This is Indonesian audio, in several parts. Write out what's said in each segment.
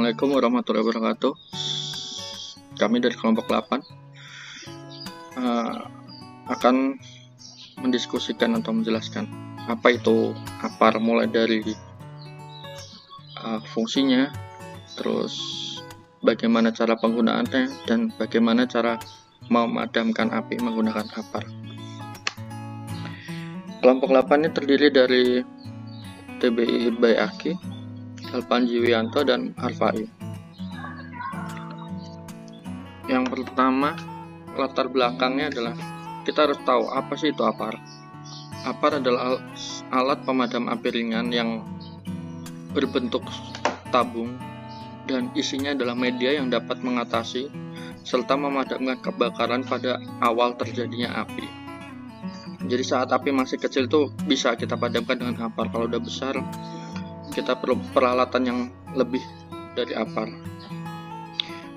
Assalamualaikum warahmatullahi wabarakatuh. Kami dari kelompok 8 akan mendiskusikan atau menjelaskan apa itu APAR, mulai dari fungsinya, terus bagaimana cara penggunaannya, dan bagaimana cara memadamkan api menggunakan APAR. Kelompok 8 ini terdiri dari TBI Bayaki, Alpanji Wianto, dan Arfai. Yang pertama, latar belakangnya adalah kita harus tahu apa sih itu APAR. APAR adalah alat pemadam api ringan yang berbentuk tabung dan isinya adalah media yang dapat mengatasi serta memadamkan kebakaran pada awal terjadinya api. Jadi saat api masih kecil tuh bisa kita padamkan dengan APAR. Kalau udah besar, kita perlu peralatan yang lebih dari APAR.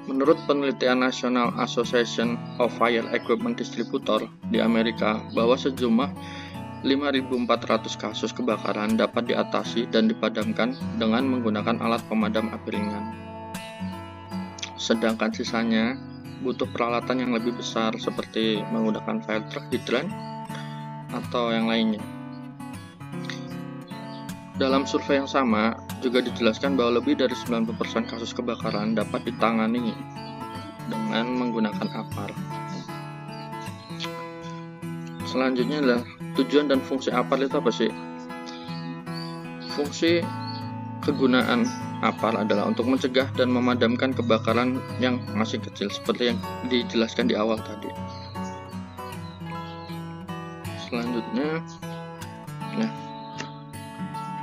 Menurut penelitian National Association of Fire Equipment Distributor di Amerika, bahwa sejumlah 5.400 kasus kebakaran dapat diatasi dan dipadamkan dengan menggunakan alat pemadam api ringan. Sedangkan sisanya butuh peralatan yang lebih besar seperti menggunakan fire truck hydrant atau yang lainnya. Dalam survei yang sama, juga dijelaskan bahwa lebih dari 90% kasus kebakaran dapat ditangani dengan menggunakan APAR. Selanjutnya adalah tujuan dan fungsi APAR itu apa sih? Fungsi kegunaan APAR adalah untuk mencegah dan memadamkan kebakaran yang masih kecil, seperti yang dijelaskan di awal tadi. Selanjutnya,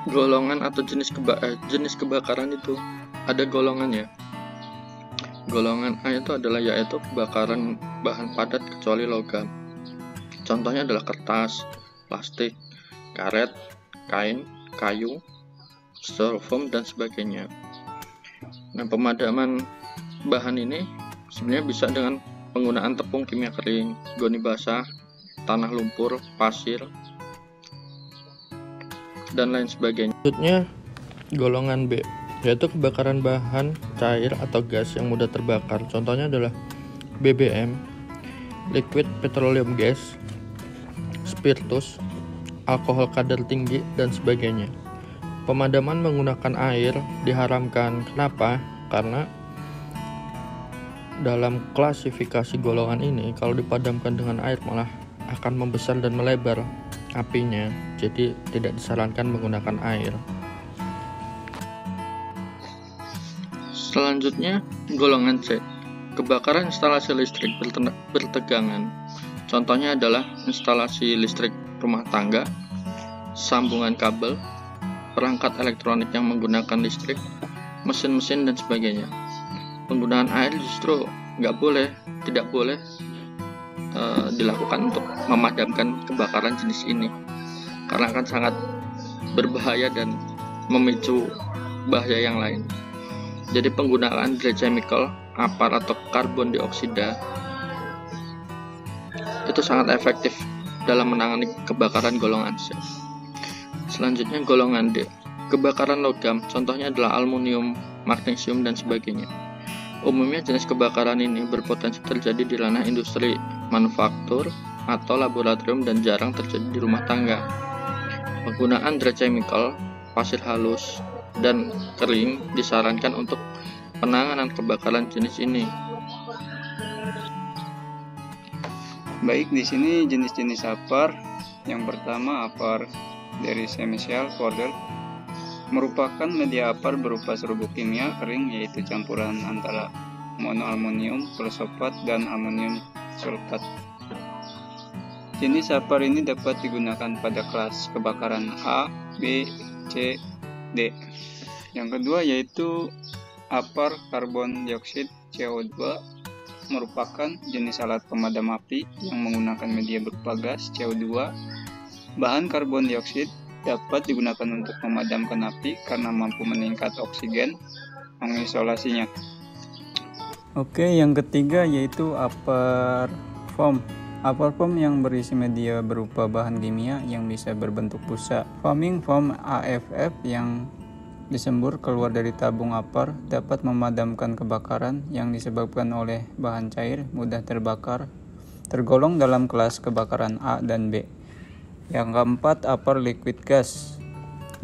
golongan atau jenis kebakaran itu ada golongannya. Golongan A itu adalah yaitu kebakaran bahan padat kecuali logam. Contohnya adalah kertas, plastik, karet, kain, kayu, styrofoam, dan sebagainya. Nah, pemadaman bahan ini sebenarnya bisa dengan penggunaan tepung kimia kering, goni basah, tanah lumpur, pasir, dan lain sebagainya. Selanjutnya, golongan B, yaitu kebakaran bahan cair atau gas yang mudah terbakar. Contohnya adalah BBM, liquid petroleum gas, spiritus, alkohol kadar tinggi, dan sebagainya. Pemadaman menggunakan air diharamkan. Kenapa? Karena dalam klasifikasi golongan ini, kalau dipadamkan dengan air malah akan membesar dan melebar apinya, jadi tidak disarankan menggunakan air. Selanjutnya, golongan C, kebakaran instalasi listrik bertegangan. Contohnya adalah instalasi listrik rumah tangga, sambungan kabel, perangkat elektronik yang menggunakan listrik, mesin-mesin, dan sebagainya. Penggunaan air justru tidak boleh dilakukan untuk memadamkan kebakaran jenis ini, karena akan sangat berbahaya dan memicu bahaya yang lain. Jadi penggunaan dry chemical, APAR atau karbon dioksida itu sangat efektif dalam menangani kebakaran golongan C. Selanjutnya golongan D, kebakaran logam. Contohnya adalah aluminium, magnesium, dan sebagainya. Umumnya jenis kebakaran ini berpotensi terjadi di ranah industri, manufaktur, atau laboratorium dan jarang terjadi di rumah tangga. Penggunaan dry chemical, pasir halus, dan kering disarankan untuk penanganan kebakaran jenis ini. Baik, di sini jenis-jenis APAR. Yang pertama, APAR dari chemical powder merupakan media APAR berupa serbuk kimia kering, yaitu campuran antara monoaluminium prosopat dan aluminium sulfat. Jenis APAR ini dapat digunakan pada kelas kebakaran A, B, C, D. Yang kedua yaitu APAR karbon dioksida CO2 merupakan jenis alat pemadam api yang menggunakan media berupa gas CO2. Bahan karbon dioksida dapat digunakan untuk memadamkan api karena mampu meningkat oksigen mengisolasinya. Oke, yang ketiga yaitu APAR foam. APAR foam yang berisi media berupa bahan kimia yang bisa berbentuk busa. Foaming foam AFF yang disembur keluar dari tabung apar dapat memadamkan kebakaran yang disebabkan oleh bahan cair mudah terbakar, tergolong dalam kelas kebakaran A dan B. Yang keempat, apar liquid gas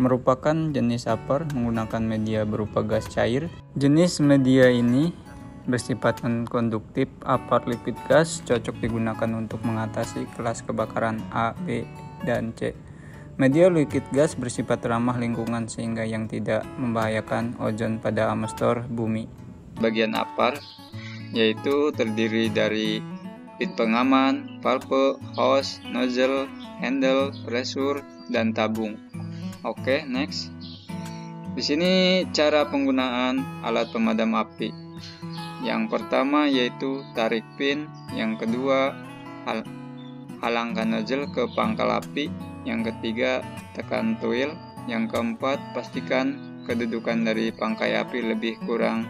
merupakan jenis apar menggunakan media berupa gas cair. Jenis media ini bersifat non-konduktif. Apar liquid gas cocok digunakan untuk mengatasi kelas kebakaran A, B, dan C. Media liquid gas bersifat ramah lingkungan sehingga yang tidak membahayakan ozon pada atmosfer bumi. Bagian apar yaitu terdiri dari pit pengaman, valve, hose, nozzle, handle, pressure, dan tabung. Oke, next. Di sini cara penggunaan alat pemadam api. Yang pertama yaitu tarik pin, yang kedua halangkan nozzle ke pangkal api, yang ketiga tekan tuil, yang keempat pastikan kedudukan dari pangkai api lebih kurang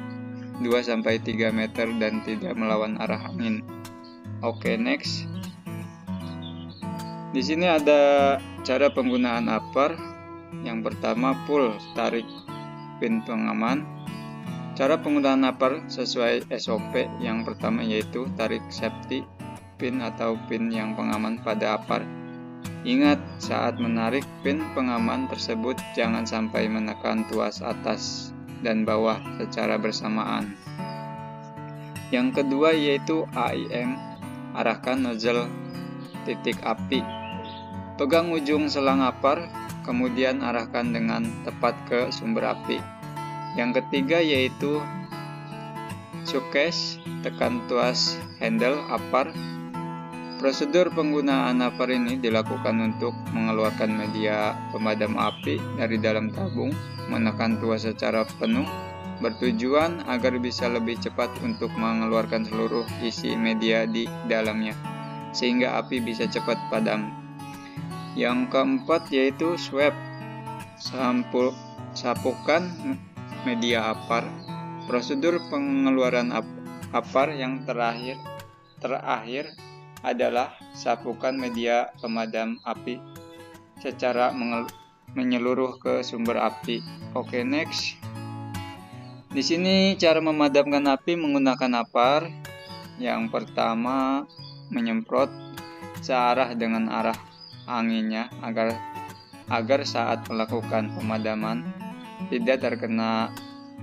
2-3 meter dan tidak melawan arah angin. Oke, next. Di sini ada cara penggunaan apar. Yang pertama, pull, tarik pin pengaman. Cara penggunaan apar sesuai SOP. Yang pertama yaitu tarik safety pin atau pin yang pengaman pada apar. Ingat, saat menarik pin pengaman tersebut jangan sampai menekan tuas atas dan bawah secara bersamaan. Yang kedua yaitu AIM, arahkan nozzle titik api. Pegang ujung selang apar, kemudian arahkan dengan tepat ke sumber api. Yang ketiga yaitu showcase, tekan tuas handle apar. Prosedur penggunaan apar ini dilakukan untuk mengeluarkan media pemadam api dari dalam tabung, menekan tuas secara penuh, bertujuan agar bisa lebih cepat untuk mengeluarkan seluruh isi media di dalamnya, sehingga api bisa cepat padam. Yang keempat yaitu swab, sapukan media apar. Prosedur pengeluaran apar yang terakhir adalah sapukan media pemadam api secara menyeluruh ke sumber api. Oke, next. Di sini cara memadamkan api menggunakan apar. Yang pertama, menyemprot searah dengan arah anginnya agar saat melakukan pemadaman tidak terkena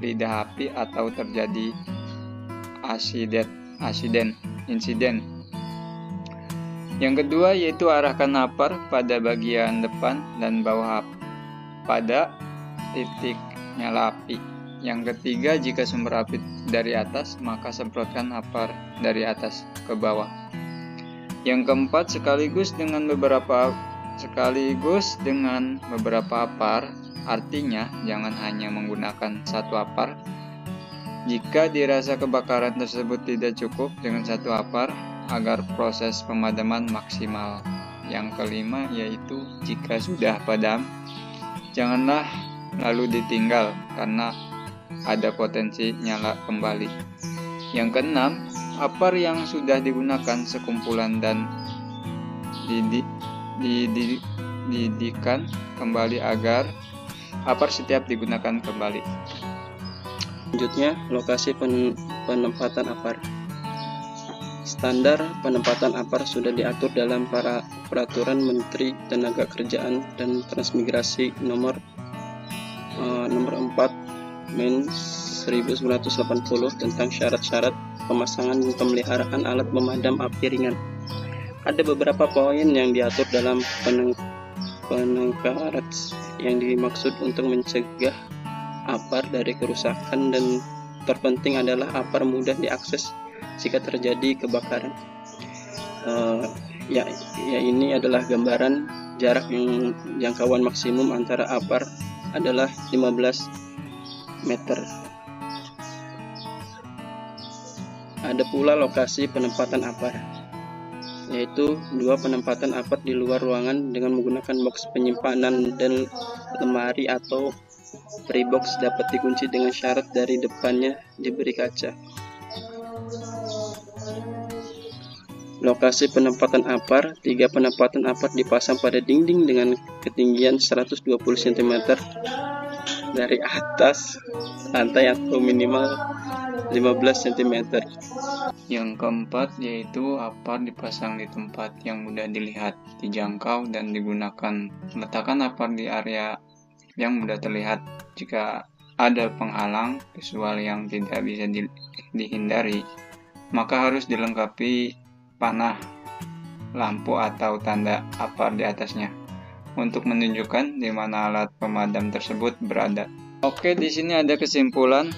lidah api atau terjadi insiden. Yang kedua yaitu arahkan apar pada bagian depan dan bawah pada titik nyala api. Yang ketiga, jika sumber api dari atas, maka semprotkan apar dari atas ke bawah. Yang keempat, sekaligus dengan beberapa apar, artinya jangan hanya menggunakan satu apar. Jika dirasa kebakaran tersebut tidak cukup dengan satu apar agar proses pemadaman maksimal. Yang kelima yaitu jika sudah padam, janganlah lalu ditinggal karena ada potensi nyala kembali. Yang keenam, apar yang sudah digunakan sekumpulan dan dididihkan kembali agar apar setiap digunakan kembali. Selanjutnya, lokasi penempatan apar. Standar penempatan apar sudah diatur dalam Peraturan Menteri Tenagakerjaan dan Transmigrasi nomor 4 Men 1980 tentang syarat-syarat pemasangan dan pemeliharaan alat pemadam api ringan. Ada beberapa poin yang diatur dalam penangkaran yang dimaksud untuk mencegah apar dari kerusakan, dan terpenting adalah apar mudah diakses jika terjadi kebakaran. Ini adalah gambaran jarak yang jangkauan maksimum antara apar adalah 15 meter. Ada pula lokasi penempatan apar, yaitu 2 penempatan apar di luar ruangan dengan menggunakan box penyimpanan dan lemari atau pre-box dapat dikunci dengan syarat dari depannya diberi kaca. Lokasi penempatan apar, 3 penempatan apar dipasang pada dinding dengan ketinggian 120 cm dari atas lantai atau minimal 15 cm. Yang keempat yaitu apar dipasang di tempat yang mudah dilihat, dijangkau, dan digunakan. Letakkan apar di area yang mudah terlihat. Jika ada penghalang visual yang tidak bisa dihindari, maka harus dilengkapi panah, lampu, atau tanda apar di atasnya untuk menunjukkan di mana alat pemadam tersebut berada. Oke, di sini ada kesimpulan.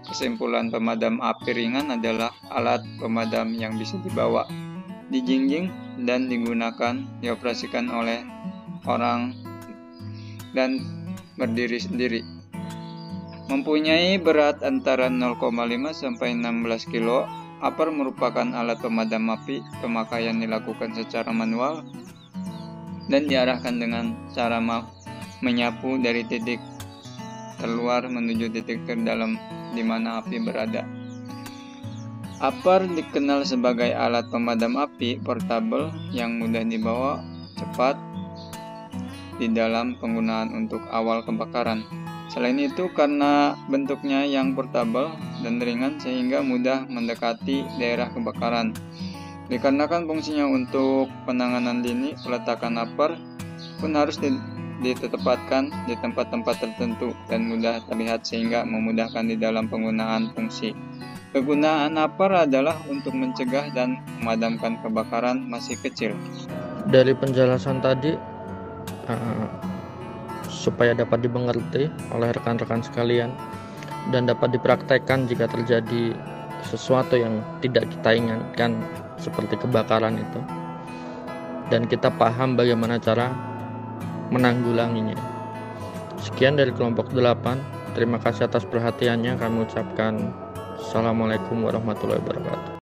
Kesimpulan pemadam api ringan adalah alat pemadam yang bisa dibawa, dijinjing, dan digunakan dioperasikan oleh orang dan berdiri sendiri. Mempunyai berat antara 0,5 sampai 16 kg, apar merupakan alat pemadam api pemakaian dilakukan secara manual dan diarahkan dengan cara menyapu dari titik terluar menuju titik terdalam di mana api berada. Apar dikenal sebagai alat pemadam api portable yang mudah dibawa, cepat di dalam penggunaan untuk awal kebakaran. Selain itu, karena bentuknya yang portable dan ringan sehingga mudah mendekati daerah kebakaran. Dikarenakan fungsinya untuk penanganan dini, peletakan apar pun harus ditempatkan di tempat-tempat tertentu dan mudah terlihat sehingga memudahkan di dalam penggunaan fungsi. Kegunaan apar adalah untuk mencegah dan memadamkan kebakaran masih kecil. Dari penjelasan tadi, supaya dapat dimengerti oleh rekan-rekan sekalian dan dapat dipraktekkan jika terjadi sesuatu yang tidak kita inginkan seperti kebakaran itu, dan kita paham bagaimana cara menanggulanginya. Sekian dari kelompok 8. Terima kasih atas perhatiannya. Kami ucapkan Assalamualaikum warahmatullahi wabarakatuh.